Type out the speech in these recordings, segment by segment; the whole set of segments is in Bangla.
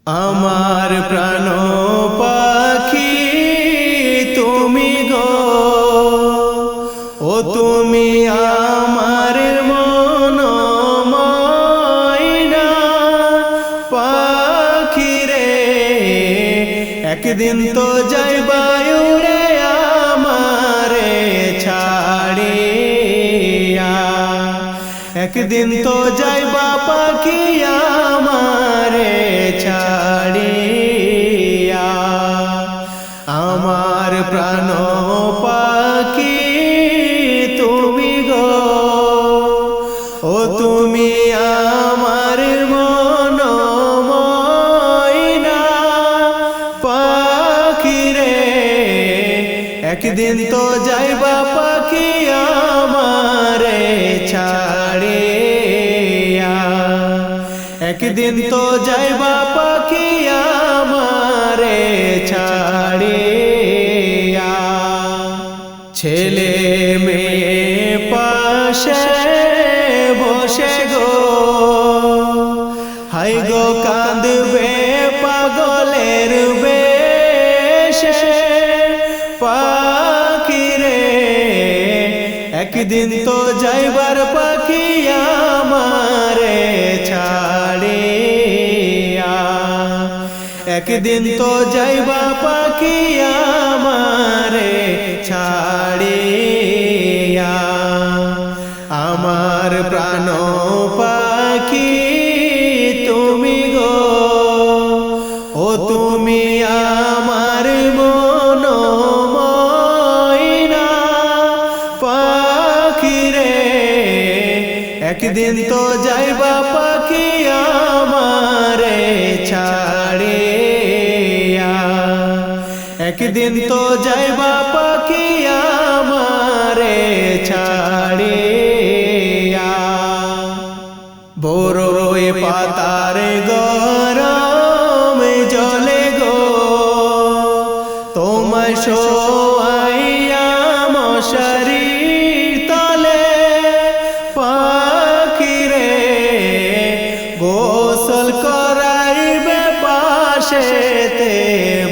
আমার প্রাণ পাখি তুমি গো, ও তুমি আমার মন ময়না পাখি রে। একদিন তো যাইবা উড়ে আমারে ছাড়িয়া, একদিন তো যাইবা পাখি আমারে ছাড়িয়া। আমার প্রাণ পাখি তুমি গো, ও তুমি আমার মন ময়না পাখি রে। একদিন তো যাইবা পাখি আমারে ছাড়িয়া, একদিন তো যাইবা পাখি আমারে ছাড়িয়া। ছেলে মেয়ে পাশে বসে গো, হাই গো কাঁদবে পাগলের বেশে পাখি রে। একদিন তো যাইবার পাখি আমারে ছাড়িয়া, একদিন তো যাইবা পাখি আমারে ছাড়িয়া। আমার প্রাণ পাখি তুমি গো, ও তুমি আমার মন ময়না পাখি রে। একদিন তো যাইবা পাখি আমারে ছাড়িয়া, একদিন তো যাইবা পাখি আমারে ছাড়িয়া। বড়ই পাতার গরম জলে গো, তোমায় শোয়াইয়া মশারির তলে পাখি রে। গোসল করাইবে পাশেতে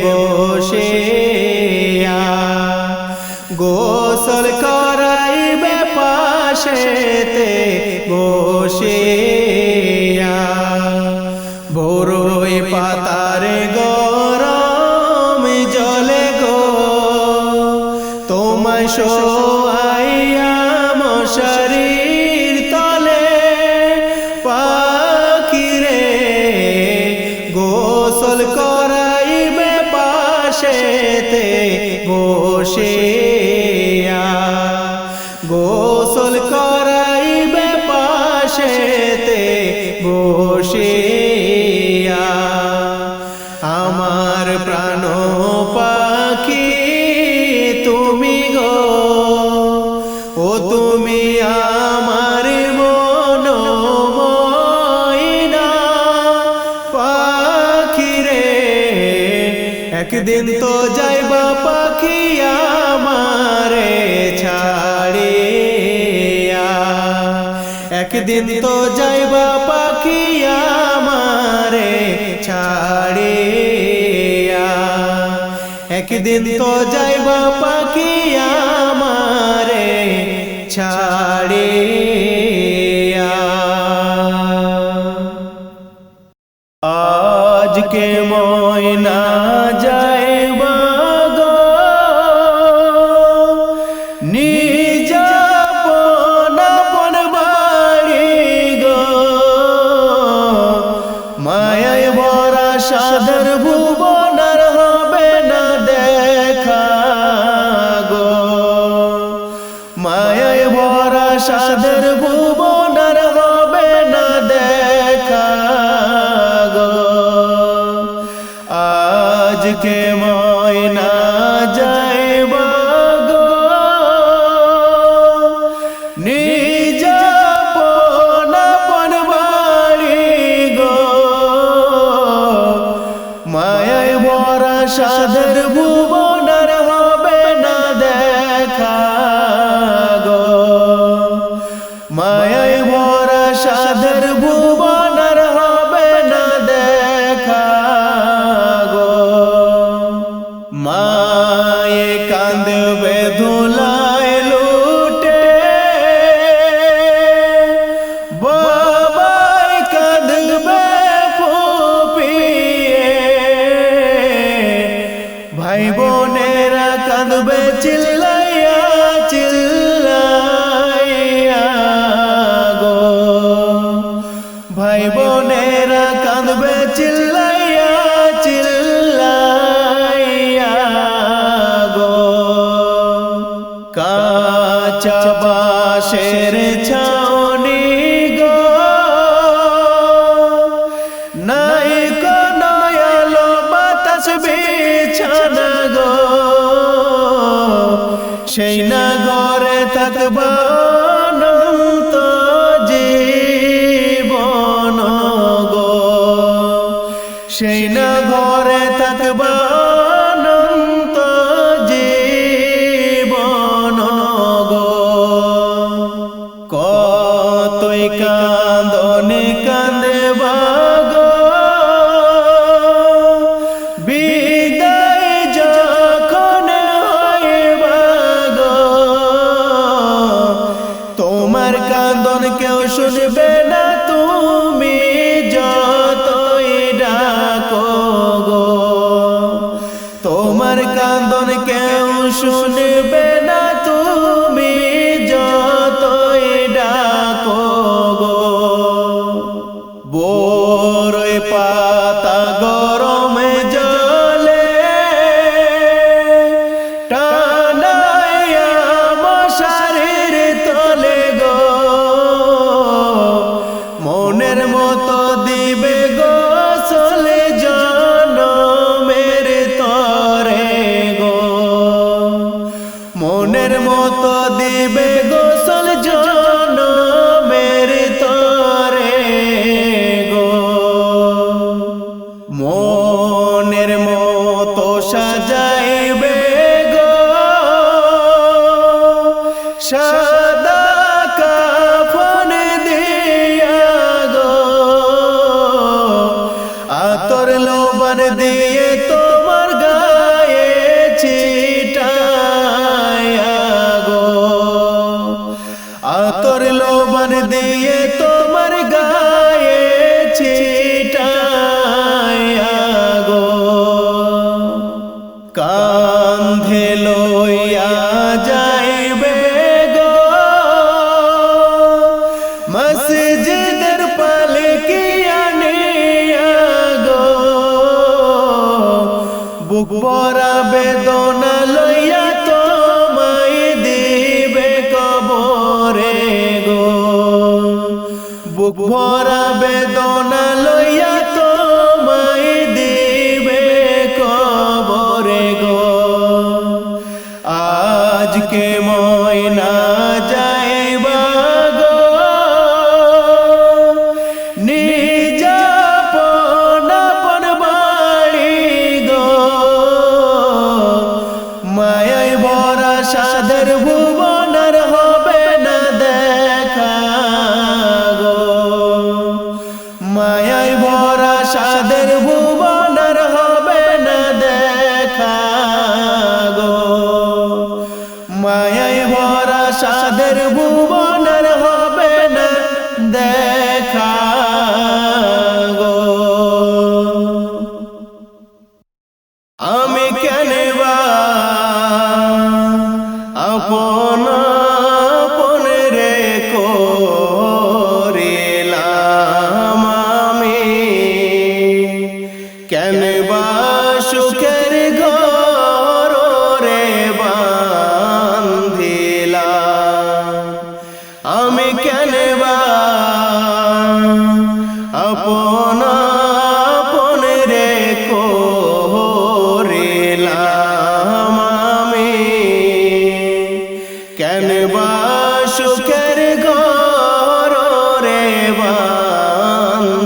বসিয়া, গোসল করাইবে পাশেতে বসিয়া। বড়ই পাতার গরম জলে গো, তোমায় শোয়াইয়া মশারির তলে পাখি রে। গোসল করাইবে পাশেতে বসিয়া, গোসল করাইবে পাশেতে বসিয়া। আমার প্রাণ পাখি তুমি গো, ও তুমি আমার মন ময়না পাখি রে। একদিন তো যাইবা পাখি আমারে ছাড়িয়া, একদিন তো যাইবা পাখি আমারে ছাড়িয়া, একদিন তো যাইবা পাখি আমারে ছাড়িয়া। আজকে ময়না যাইবা গো, নিজ আপন বাড়ি গো। মায়ায় ভরা সাধের ভুবনার হবে না দেখা গো, মায়ায় ভরা সাধের ভুবনার হবে না দেখা গো। আজকে ময়না যাইবা গো, নিজ আপন বাড়ি গো। মায়ায় ভরা সাধের ভুবনার হবে না দেখা গো, মায়ায় ভরা সাধের ভুবনার হবে না দেখা কাঁদবে চিল্লাইয়া চিল্লাইয়া গো, ভাই বোনেরা কাঁদবে চিল্লাইয়া চিল্লাইয়া গো। কাঁচা বাঁশের ছাউনি গো, নাই কোনো আলো বাতাস বিছানা গো, সেই না ঘরে থাকব অনন্ত জীবন গো, সেই না ঘরে থাকব অনন্ত জীবন গো। কতই কাঁদনে কাঁদবা গো, বিদায় যখন হইবা গো, তোমার কাঁদন কেউ শুনবে না তুমি যতই ডাকো গো, তোমার কাঁদন কেউ শুনবে না তুমি যতই ডাকো গো। বড়ই পাতা গরমে জলে টানাইয়া মশারির তলে গো, মনের মতো দিবে গোসল জনমের তরে গো, মনের মতো দিবে গোসল জনমের তরে গো। মনের মতো সাজাইবে গো সাদা কাফন দিয়া গো, আতর লোবান দিয়ে তোমার গায়ে ছিটায়া গো, আতর লোবান দিয়ে তোমার গায়ে ছিটায়া গো। কান্ধে লইয়া যাইবে গো মসজিদের পালকি আনিয়া গো, বুক ভরা বেদনা লইয়া তোমায় দিবে কবরে গো, বুক ভরা বেদনা লইয়া তোমায় দিবে কবরে গো। আজকে ময়না যাইবা গো, নিজ আপন আপন বাড়ি গো, মায়ায় ভরা সাদের ভুবন আর হবে না দেখা গো, মায়ায় ভরা সাদের ভুবন আর হবে না দেখা গো, মায়ায় ভরা সাদের ভুবন আর হবে না দেখা গো। আমি কেন বা আপন আপন রে করিলাম আমি, কেন বা সুখের ঘর রে বান্ধিলাম, আমি কেন বা আপন আপন রে করিলাম আমি, কেন বা সুখের ঘর রে বান্ধিলাম।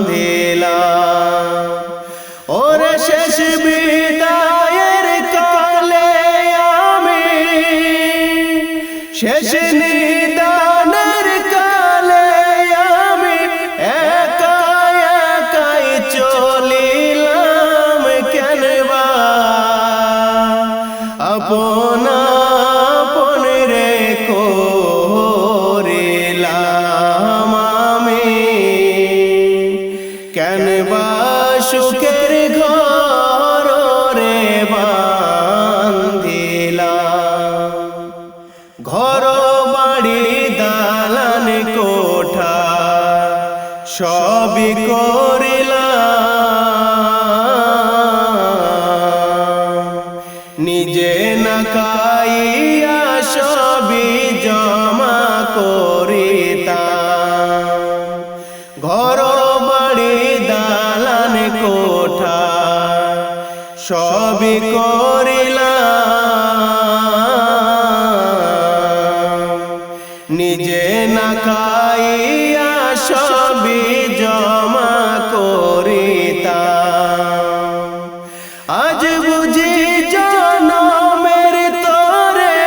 ওরে শেষ বিদায়ের কালে আমি, শেষ নিদানের কালে আমি একা একাই চলিলাম, কেন বা আপন আপন রে করিলাম আমি, কেন বা সুখের ঘর রে বান্ধিলাম। সবই করিলাম নিজে না খাইয়া সবই জমা করিতাম ঘর বাড়ি দালান কোঠা সবই করিলাম নিজে না খাইয়া সবই জমা করিতাম আজ বুঝি জনমের তরে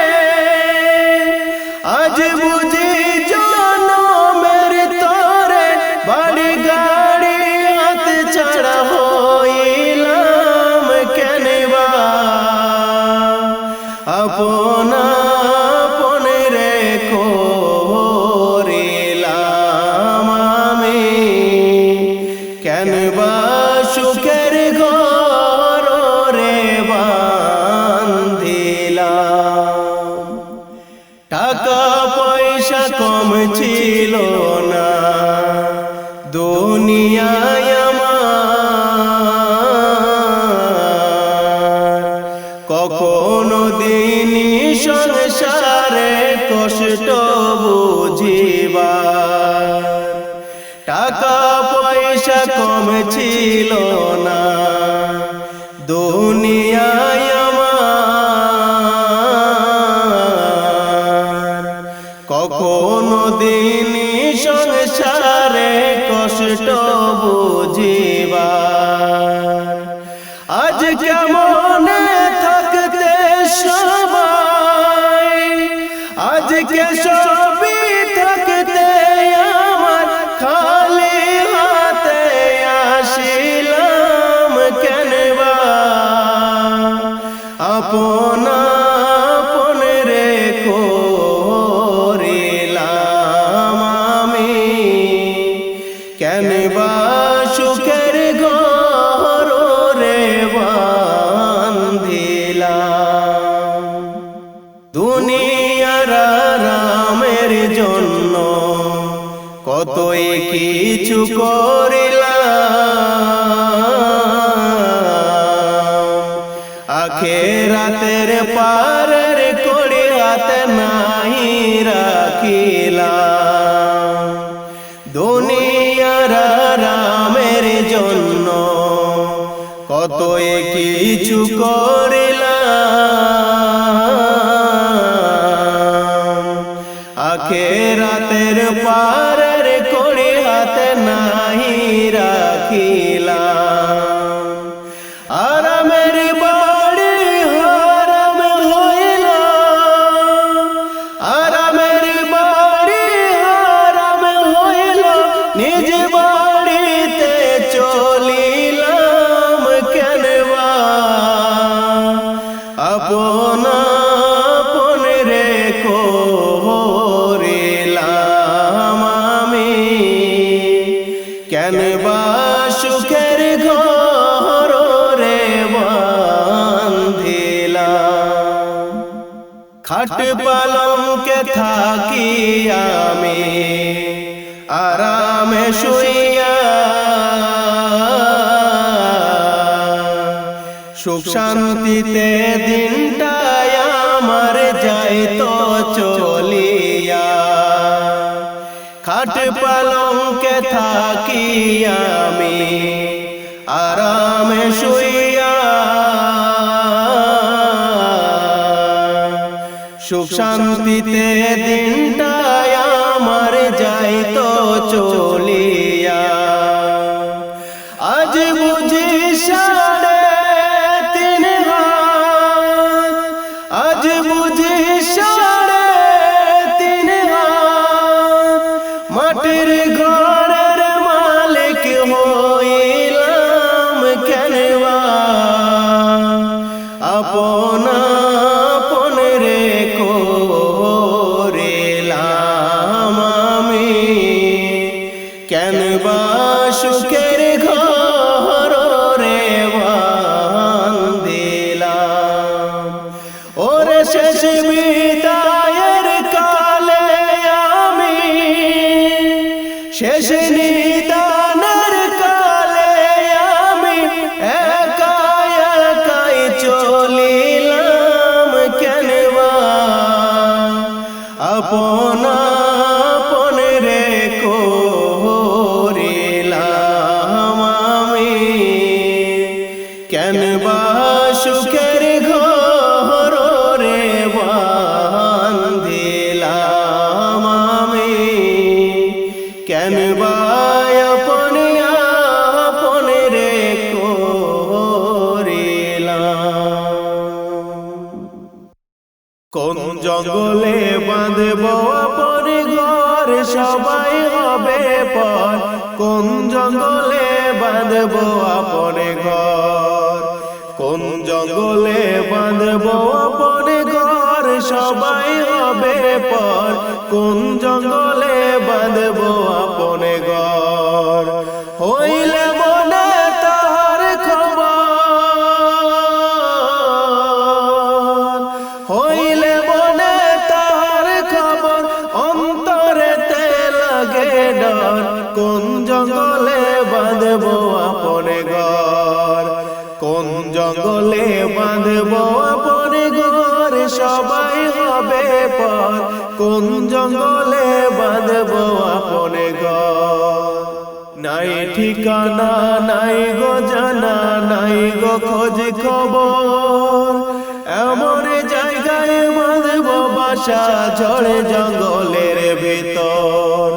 আজ বুঝি জনমের তরে বাড়ি গাড়ি হাত ছাড়া হইলাম কেনবা আপনা আপনে রে করিলাম আমি কেনবা সুখের ঘর রে বান্ধিলাম টাকা পয়সা কম ছিল না দুনিয়ায় আমার কখনো দিনই সংসারে কষ্ট বুঝিবার টাকা পয়সা কম ছিল না দুনিয়ায় আমার কখনো দিনই সংসারে কষ্ট বুঝিবার আজ কেমন থাকতে সবাই আজকে সবই থাকতে আমার খালি হাতে আসিলাম কেনবা আপনা আপনে রে করিলাম আমি কেনবা সুখের ঘর রে বান্ধিলাম দুনিয়ার আরামের জন্য কতই কিছু করিলাম আখিরাতের পারের কড়ি হাতে নাই রাখিলাম দুনিয়ার আরামের জন্য কতই কিছু করিলাম আখিরাতের পারের কড়ি হাতে নাই রাখিলাম আরামের বাড়ি হারাম হইল আরামের বাড়ি হারাম হইল নিজ বাড়িতে চলিলাম কেনবা আপনা আপনে রে করিলাম আমি কেনবা সুখের ঘর রে বান্ধিলাম খাট পালঙ্কে থাকি আমি আরামে শুইয়া সুখ শান্তিতে দিনটাই আমার যাইতো চলিয়া খাট পালঙ্কে থাকি আমি আরামে শুইয়া সুখ শান্তিতে দিনটাই আমার যাইতো চলিয়া আজ বুঝি সাড়ে তিন হাত আজ বুঝি সাড়ে তিন হাত মাটির ঘরের মালিক হইলাম কেনবা আপনা আপনে রে করিলাম কেন বা সুখের ঘর রে বান্ধিলাম আমি, কেন বা আপনে আপনে রে কোন জঙ্গলে বাঁধব আপন ঘর সবাই হবে পর, কোন জঙ্গলে বাঁধব আপন ঘর, কোন জঙ্গলে বাঁধব আপন ঘর সবাই হবে পর, কোন জঙ্গলে বাঁধব আপন ঘর। হইলে মনে তাহার খবর, হইলে মনে তাহার খবর, অন্তরেতে লাগে ডর, কোন জঙ্গলে বাঁধব আপন ঘর, কোন জঙ্গলে বাঁধব আপন ঘর সবাই হবে পর, কোন জঙ্গলে বাঁধব আপন ঘর। নাই ঠিকানা নাই গো জানা নাই গো খোঁজ খবর, এমন জায়গায় বাঁধব বাসা ঝড় জঙ্গলের ভিতর।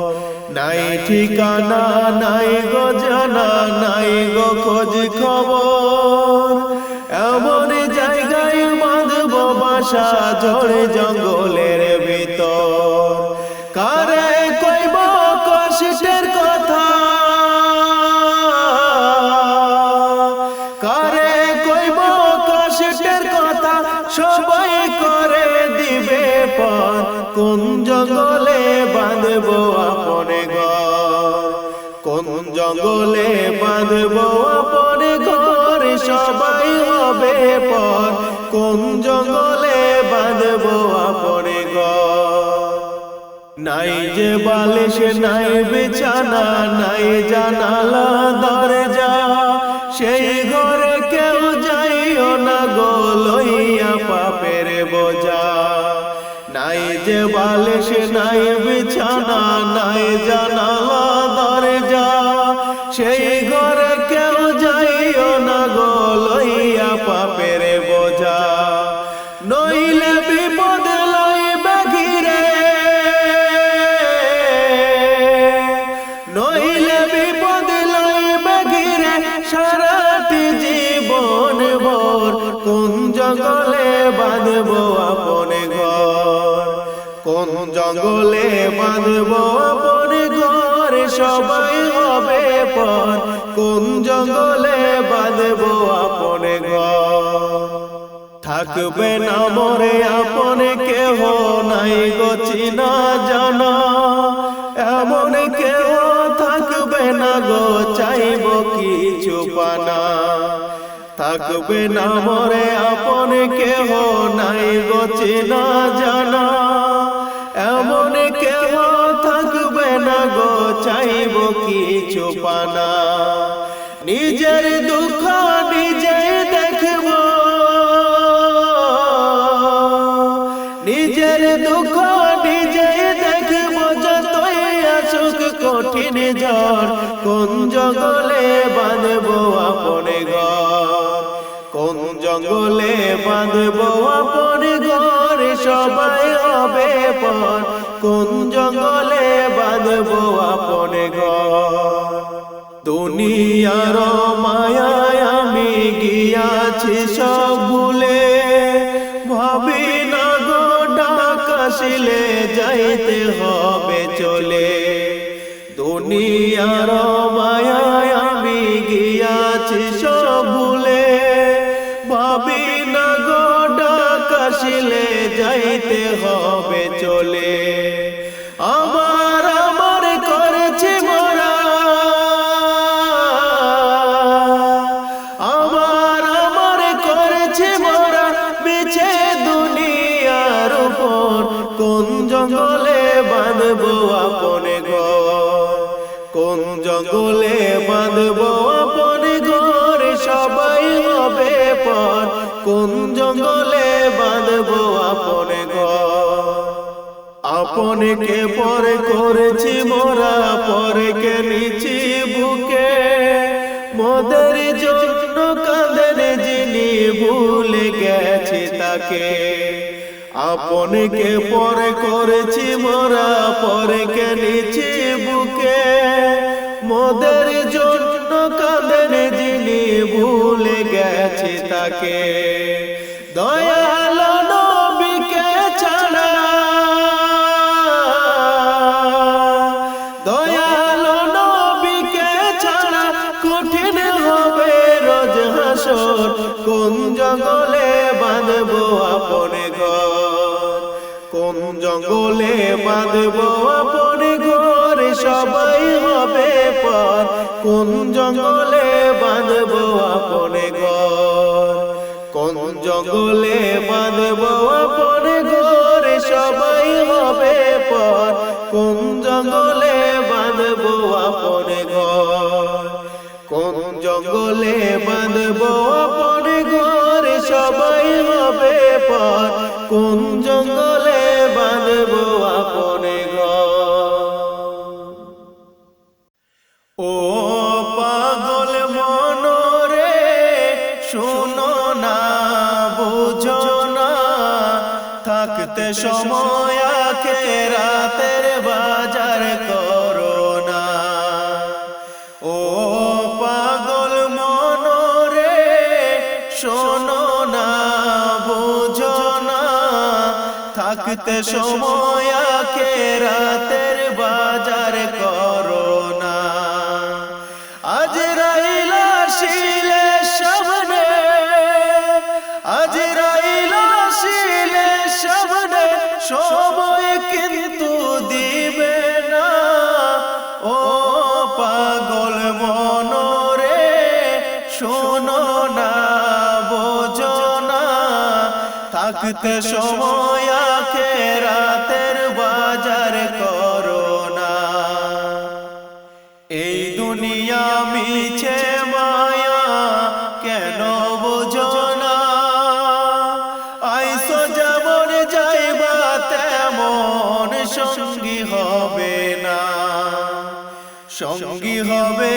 নাই ঠিকানা নাই গো জানা নাই গো খোঁজ খবর, এমন জায়গায় বাঁধব বাসা ঝড় জঙ্গলের ভিতর। কারে কইব কষ্টের কথা, কারে কইব কষ্টের কথা, সবাই করে দিবে পর, কোন জঙ্গলে বাঁধব আপন ঘর, কোন জঙ্গলে বাঁধব আপন ঘর সবাই হবে পর, কোন জঙ্গলে বাঁধব আপন ঘর। নাই যে বালিশ নাই বিছানা নাই জানালা দরজা, সেই ঘরে কেউ যাইও না গো লইয়া পাপের বোঝা। নাই যে বালিশ নাই বিছানা নাই জানালা দরজা, সেই ঘরে কেউ যাইও না গো লইয়া পাপের বোঝা। নইলে বিপদ লইবে ঘিরে, নইলে বিপদ লইবে ঘিরে সারাটি জীবন ভর, কোন জঙ্গলে বাঁধব আপন ঘর, কোন জঙ্গলে বাঁধব আপন ঘর সবাই হবে পর, কোন জঙ্গলে বাঁধব আপন ঘর। থাকবে না মোরে আপন কেহ নাই গো চিনা জানা, এমন কেহ থাকবে না গো চাইব কিছু পানা। থাকবে না মোরে আপন কেহ নাই গো চিনা জানা, এমন কেহ থাকবে না গো চাইব কিছু পানা। নিজের দুঃখ নিজে দেখব, নিজের দুঃখ নিজে দেখব যতই আসুক কঠিন ঝড়, কোন জঙ্গলে বাঁধব আপন ঘর, কোন জঙ্গলে বাঁধব আপন ঘর সবাই হবে পর, কোন জঙ্গলে বাঁধব আপন ঘর। দুনিয়ার মায়ায় আমি গিয়াছি সব ভুলে, ভাবি না গো ডাক আসিলে যাইতে হবে চলে। দুনিয়ার মায়ায় আমি গিয়াছি সব ভুলে, ভাবি না গো ডাক আসিলে যাইতে হবে চলে। আমার আমার করেছে মোরা, আমার আমার করেছে মোরা বিছে দুনিয়ার উপর, কোন জঙ্গলে বাঁধব আপন ঘর, কোন জঙ্গলে বাঁধব আপন ঘর সবাই হবে পর, কোন জঙ্গলে বাঁধব আপন ঘর। আপনকে পর করেছি মোরা পরকে নিচি বুকে, মোদের জন্য কাঁদেন তাকে। আপনকে পরে করেছি মোরা, পরে কেনেছি বুকে, মোদের জন্য কাঁদেন যিনি, ভুলে গেছে তাকে। দয়াল নবীকে ছাড়া, দয়াল নবীকে ছাড়া কঠিন হবে রোজ হাসর। কোন জঙ্গলে বাঁধবো আপনে ঘর, কোন জঙ্গলে বাঁধবো আপনে ঘর, সবাই হবে পর। কোন জঙ্গলে বাঁধবো আপনে ঘর, কোন জঙ্গলে বাঁধবো আপনে ঘর, সবাই হবে পর। কোন জঙ্গলে বাঁধবো আপনে ঘর, কোন জঙ্গলে বাঁধবো আপনে ঘর, সবাই হবে পর। কোন জঙ্গলে বাঁধবো আপনে ঘর। ও পাগল মনরে শোনো না, বুঝো না, থাকতে সময় আখিরাতের বাজার করো না। ও পাগল মনরে শোনো না, বুঝো না, থাকতে সময় আখিরাতের বাজার করো না। আজরাইল আসিলে সামনে, আজরাইল আসিলে সামনে, সময় কিন্তু দিবে না। ও পাগল মনরে শোনো না, বোঝো না, থাকতে সময় আখিরাতের বাজার করো না। এই দুনিয়া মিছে মায়া কেন বোঝো না, আইসো যেমন যাইবা তেমন সঙ্গী হবে না। সঙ্গী হবে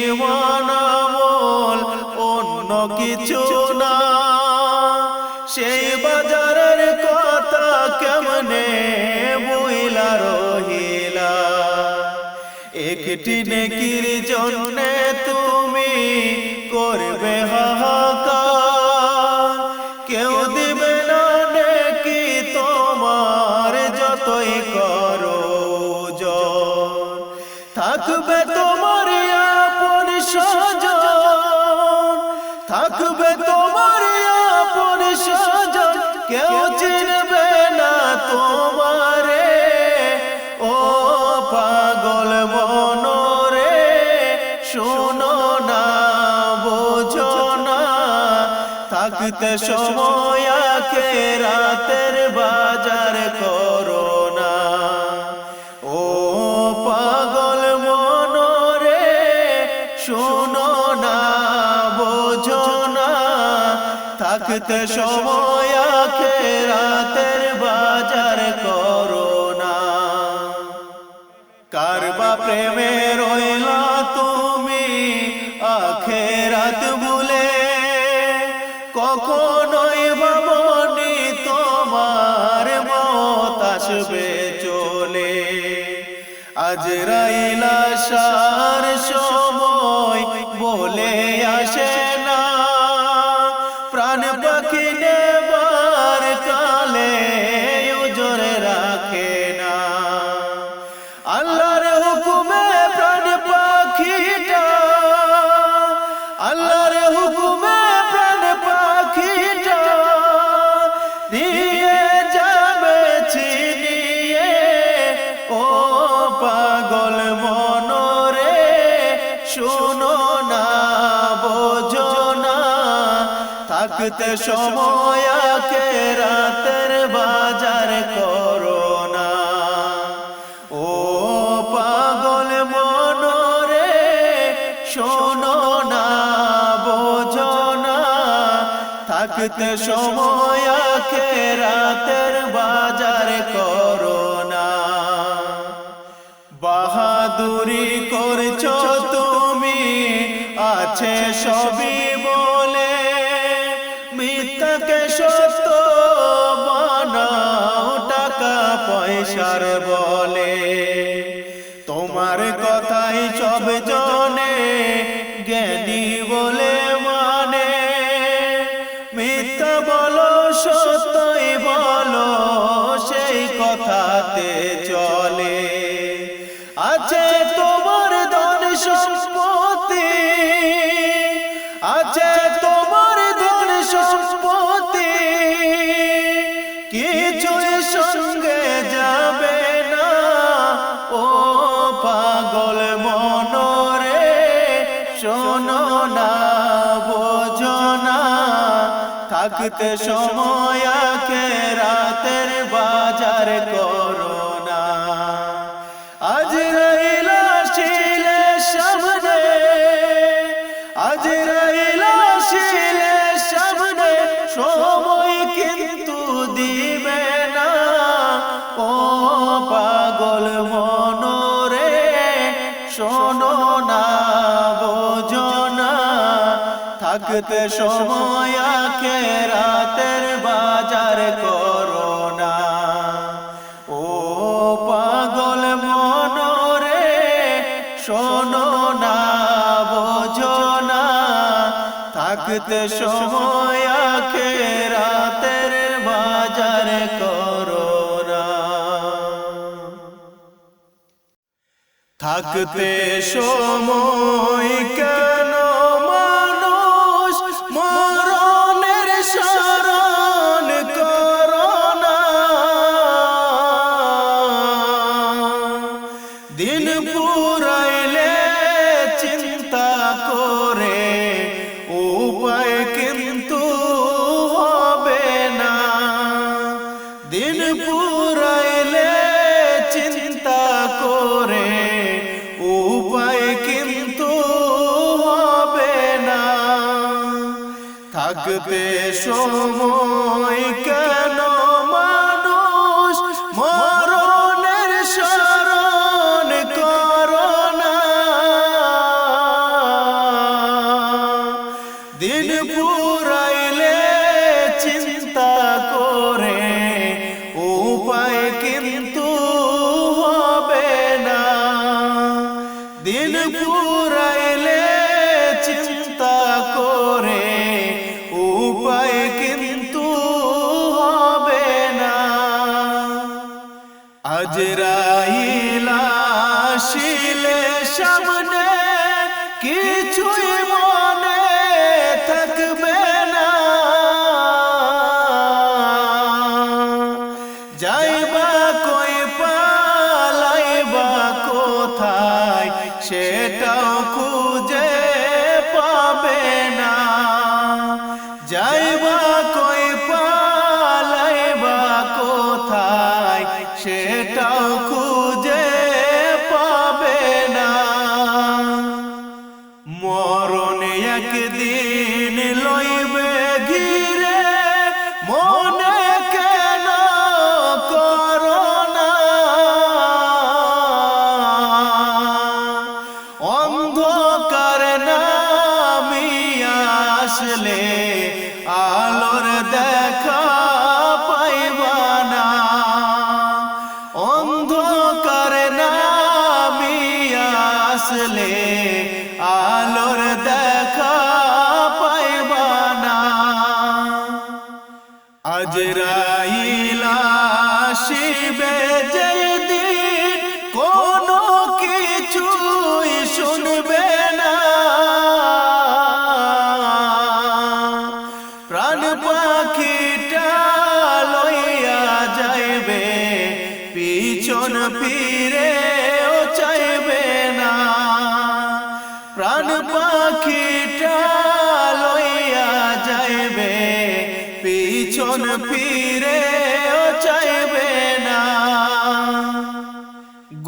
ঈমান আমল, অন্য কিছু না। সেই বাজারের কথা কেমনে বুইলা রহিলা, একটি নেকির জন্যে তুমি করবে হাহাকার। কেউ দিবে না নেকি তোমার যতই করো ওজন, থাকবে তোমার আপন স্বজন, থাকবে তোমার আপন স্বজন, কেউ চিনবে না তোমারে। ও পাগল মনরে শোনো না, বোঝো না, থাকতে সময় আখিরাতের বাজার করো না। ও পাগল মনরে শোনো না, বোঝো না, থাকতে সময় আখিরাতের বাজার করো না। কারবা প্রেমে রইলা তুমি আখিরাত ভুলে, কখনোই ভাবনি তোমার মত আসবে চলে। আজরাইল আসার সময় বলে আসে না, প্রাণ পাখি নেবার কালে ওজর রাখে না। আল্লাহর হুকুমে প্রাণ পাখিটা, আল্লাহর হুকুমে প্রাণ পাখিটা নিয়ে যাবে ছিনিয়ে। ও পাগল মনরে শোনো না, বোঝো না, থাকতে সময় আখিরাতের বাজার করো না। ও পাগল মনরে শোনো না, বোঝো না, থাকতে সময় আখিরাতের বাজার করো না। বাহাদুরি করছো তুমি আছে সবই বলে, মিথ্যাকে সত্য পয়সার বলে। তোমার কথাই সব জনে জ্ঞানী বলে মানে, মিথ্যা বলো সত্যই বলো সেই কথাতে চলে। আছে তোমার ধন সম্পত্তি, আছে তোমার ধন সম্পত্তি, কিছুই সঙ্গে যাবে না ও পাগল মনরে। শোনো না বোঝো না, থাকতে সময় আখিরাতের বাজার করো না। আজরাইল আসিলে সামনে, আজরাইল আসিলে সামনে, সময় কিন্তু দিবে না ও পাগল মনরে। শোনো না বোঝো না, থাকতে সময় আখিরাতের বাজার করো না। ও পাগল মনরে, শোনো না বোঝো না, থাকতে সময় আখিরাতের বাজার করো না। থাকতে সময় কেন মানুষ মরণের স্মরণ করো না। দিন পুরাইলে চিন্তা করে উপায় কিন্তু হবে না। দিন পুরাইলে চিন্তা করে উপায় কিন্তু হবে না। থাকতে সময় কেন মানুষ মরণের স্মরণ করো না। দিন পুরাইলে চিন্তা করে উপায় কিন্তু হবে না। দিন পুরাইলে চিন্তা করে উপায় কিন্তু হবে না। আজরাইল আসিলে সামনে কিছুই মনে থাকবে না। যাইবা কই পালাইবা কোথায় সেটাও খুঁজে পাবে না। যাইবা কই পালাইবা কোথায় সেটাও খুঁজে পাবে না। মরণ একদিন লইবে ঘিরে, মনে কেন করো না। অন্ধকার নামিয়া আসলে আলোর দেখা পাইবা না। অন্ধকার নামিয়া আসলে আলোর দেখা পাইবা না। আজরাইল আসিবে যেদিন কোনো কিছুই শুনবে না। প্রাণ পাখিটা লইয়া যাইবে, পিছন ফিরেও চাইবে না। প্রাণ পাখিটা লইয়া যাইবে, পিছন ফিরেও চাইবে না।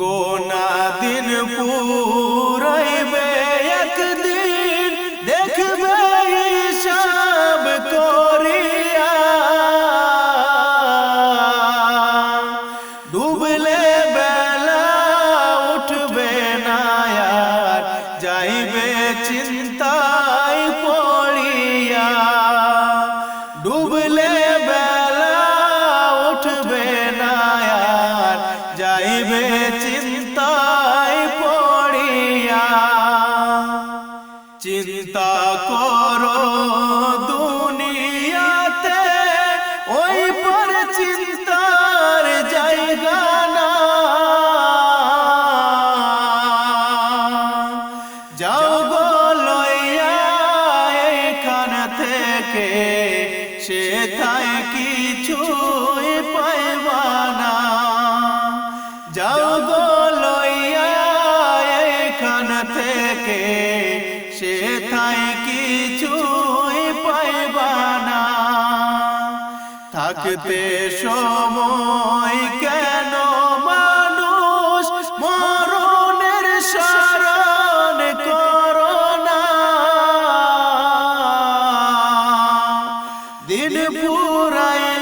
গোনা দিন পুরাইবে একদিন, দেখবে হিসাব করিয়া। ডুবলে বেলা উঠবে না আর, যাইবে চিন্তায় পড়িয়া। ডুবলে বেলা থেকে সেথায় কিছুই পাইবা না। যাও গো লইয়া এখান থেকে সেথায় কিছুই পাইবা না। থাকতে সময় কেন মানুষ মরণের স্মরণ করো না। দিন পুরাই